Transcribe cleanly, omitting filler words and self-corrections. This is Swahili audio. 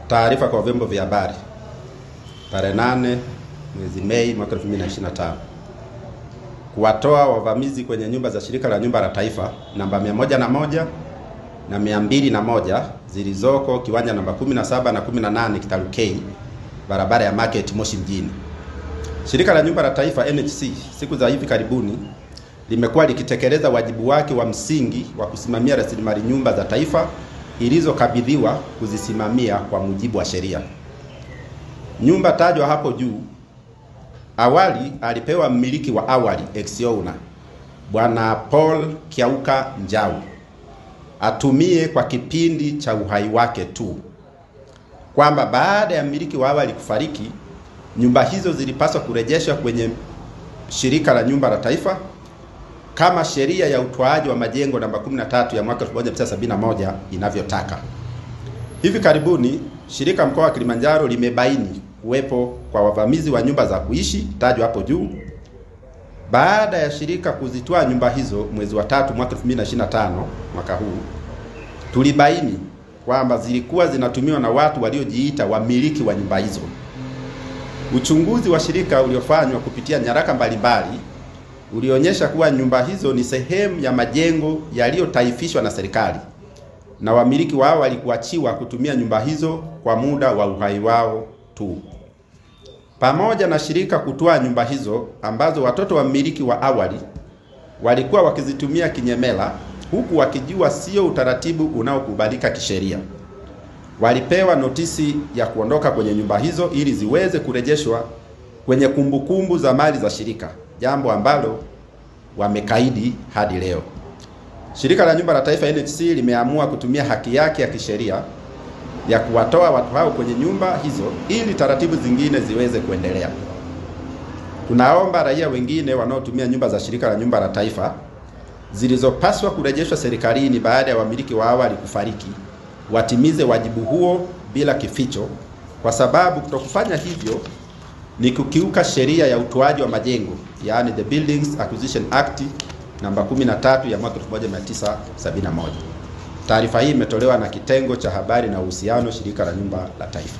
Taarifa kwa vyombo vya habari tarehe 8 mwezi Mei mwaka 2025 kuwatoa wavamizi kwenye nyumba za shirika la nyumba la taifa namba 101 na 201 zilizoko kiwanja namba 17 na 18 Kitalu K, barabara ya Market Moshi mjini. Shirika la nyumba la taifa NHC siku za hivi karibuni limekuwa likitekeleza wajibu wake wa msingi wa kusimamia rasilimali nyumba za taifa ilizokabidhiwa kuzisimamia kwa mujibu wa sheria. Nyumba tajwa hapo juu awali alipewa mmiliki wa awali ex-owner Bwana Paul Kiauka Njau atumie kwa kipindi cha uhai wake tu, kwamba baada ya mmiliki wa awali kufariki, nyumba hizo zilipaswa kurejeshwa kwenye shirika la nyumba la taifa kama sheria ya utoaji wa majengo namba 13 ya mwaka 1971 inavyotaka. Hivi karibuni shirika mkoa wa Kilimanjaro limebaini uwepo kwa wavamizi wa nyumba za kuishi tajwa hapo juu. Baada ya shirika kuzitoa nyumba hizo mwezi wa 3 mwaka 2025 mwaka huu, tulibaini kwamba zilikuwa zinatumiwa na watu waliojiita wamiliki wa nyumba hizo. Uchunguzi wa shirika uliofanywa kupitia nyaraka mbalimbali ulionyesha kuwa nyumba hizo ni sehemu ya majengo yaliyotaifishwa na serikali na wamiliki wao walikuachiwa kutumia nyumba hizo kwa muda wa uhai wao tu. Pamoja na shirika kutoa nyumba hizo ambazo watoto wa mmiliki wa awali walikuwa wakizitumia kinyemela, huku wakijua sio utaratibu unaokubalika kisheria, walipewa notisi ya kuondoka kwenye nyumba hizo ili ziweze kurejeshwa kwenye kumbukumbu za mali za shirika, jambo ambalo wamekaidi hadi leo. Shirika la nyumba la taifa NHC limeamua kutumia haki yake ya kisheria ya kuwatoa watu hao kwenye nyumba hizo ili taratibu zingine ziweze kuendelea. Tunaomba raia wengine wanaotumia nyumba za shirika la nyumba la taifa zilizopaswa kurejeshwa serikalini baada ya wamiliki wa awali kufariki watimize wajibu huo bila kificho, kwa sababu kutokufanya hivyo ni kukiuka sheria ya utoaji wa majengo, yaani the Buildings Acquisition Act namba 13 ya mwaka 1971. Taarifa hii imetolewa na kitengo cha habari na uhusiano, shirika la nyumba la taifa.